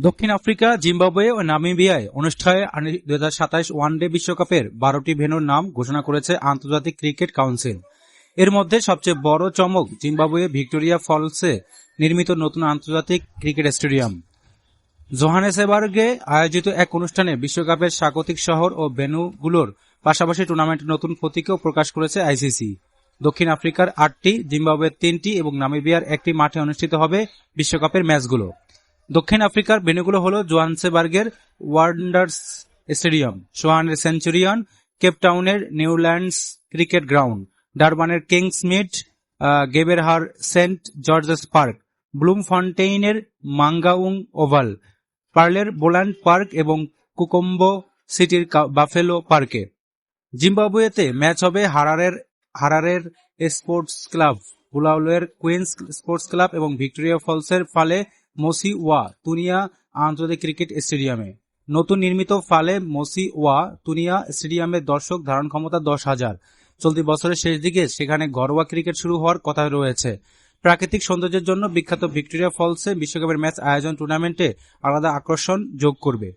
দক্ষিণ Africa, Zimbabwe ও নামিবিয়ায় অনুষ্ঠেয় 2027 one day বিশ্বকাপের 12টি ভেন্যুর নাম ঘোষণা করেছে আন্তর্জাতিক ক্রিকেট কাউন্সিল। এর মধ্যে সবচেয়ে বড় চমক জিম্বাবুয়ে ভিক্টোরিয়া ফলসে নির্মিত নতুন আন্তর্জাতিক ক্রিকেট স্টেডিয়াম। জোহানেসবার্গে আয়োজিত এক অনুষ্ঠানে বিশ্বকাপের স্বাগতিক শহর ও ভেন্যুগুলোর পাশাপাশি টুর্নামেন্টের নতুন প্রতীকও প্রকাশ করেছে আইসিসি। দক্ষিণ আফ্রিকার 8টি, জিম্বাবুয়ের 3টি এবং নামিবিয়ার 1টি মাঠে অনুষ্ঠিত হবে বিশ্বকাপের ম্যাচগুলো। দক্ষিণ আফ্রিকার ভেন্যুগুলো হল জোহানেসবার্গের ওয়ান্ডারার্স স্টেডিয়াম, সোহানের সেঞ্চুরিয়ন, কেপটাউনের নিউল্যান্ডস ক্রিকেট গ্রাউন্ড, ডারবানের কিংসমিড, গেবেরহার সেন্ট জর্জেস পার্ক, ব্লুমফন্টেইনের মাঙ্গাউং ওভাল, পার্লের বোল্যান্ড পার্ক এবং কুকোম্বো সিটির বাফেলো পার্কে। জিম্বাবুয়েতে ম্যাচ হবে হারারের স্পোর্টস ক্লাব, বুলাওয়ের কুইন্স স্পোর্টস ক্লাব এবং ভিক্টোরিয়া ফলসের ফালে মোসি ওয়া তুনিয়া আন্তর্জাতিক ক্রিকেট স্টেডিয়ামে। নতুন নির্মিত ফালে মোসি ওয়া তুনিয়া স্টেডিয়ামের দর্শক ধারণ ক্ষমতা 10,000। চলতি বছরের শেষ দিকে সেখানে ঘরোয়া ক্রিকেট শুরু হওয়ার কথা রয়েছে। প্রাকৃতিক সৌন্দর্যের জন্য বিখ্যাত ভিক্টোরিয়া ফলসে বিশ্বকাপের ম্যাচ আয়োজন টুর্নামেন্টে আলাদা আকর্ষণ যোগ করবে।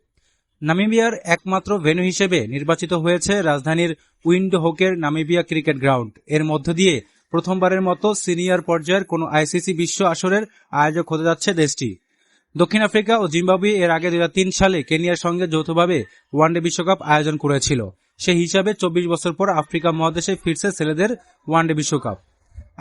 নামিবিয়ার একমাত্র ভেন্যু হিসেবে নির্বাচিত হয়েছে রাজধানীর উইন্ডহোকের নামিবিয়া ক্রিকেট গ্রাউন্ড। এর মধ্য দিয়ে প্রথমবারের মতো সিনিয়র পর্যায়ের কোনো আইসিসি বিশ্ব আসরের আয়োজক হতে যাচ্ছে দেশটি। দক্ষিণ আফ্রিকা ও জিম্বাবুয়ে এর আগে 2003 সালে কেনিয়ার সঙ্গে যৌথভাবে ওয়ানডে বিশ্বকাপ আয়োজন করেছিল। সেই হিসাবে 24 বছর পর আফ্রিকা মহাদেশে ফিরছে ছেলেদের ওয়ানডে বিশ্বকাপ।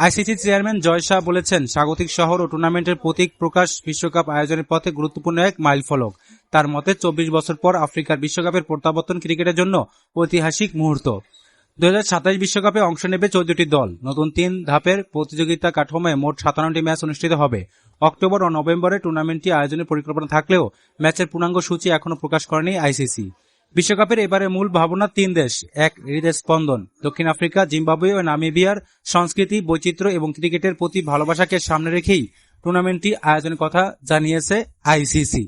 আইসিসি চেয়ারম্যান জয় শাহ বলেছেন, স্বাগতিক শহর ও টুর্নামেন্টের প্রতীক প্রকাশ বিশ্বকাপ আয়োজনের পথে গুরুত্বপূর্ণ এক মাইলফলক। তার মতে 24 বছর পর আফ্রিকার বিশ্বকাপের প্রত্যাবর্তন ক্রিকেটের জন্য ঐতিহাসিক মুহূর্ত। 2027 বিশ্বকাপে অংশ নেবে 14টি দল। নতুন 3 ধাপের প্রতিযোগিতা কাঠামোয় মোট 57টি ম্যাচ অনুষ্ঠিত হবে। অক্টোবর ও নভেম্বরে টুর্নামেন্টটি আয়োজনের পরিকল্পনা থাকলেও ম্যাচের পূর্ণাঙ্গ সূচি এখনো প্রকাশ করেনি আইসিসি। বিশ্বকাপের এবারে মূল ভাবনা 3 দেশ, এক হৃদস্পন্দন। দক্ষিণ আফ্রিকা, জিম্বাবুয়ে ও নামিবিয়ার সংস্কৃতি, বৈচিত্র্য এবং ক্রিকেটের প্রতি ভালোবাসাকে সামনে রেখেই টুর্নামেন্টটি আয়োজনের কথা জানিয়েছে আইসিসি।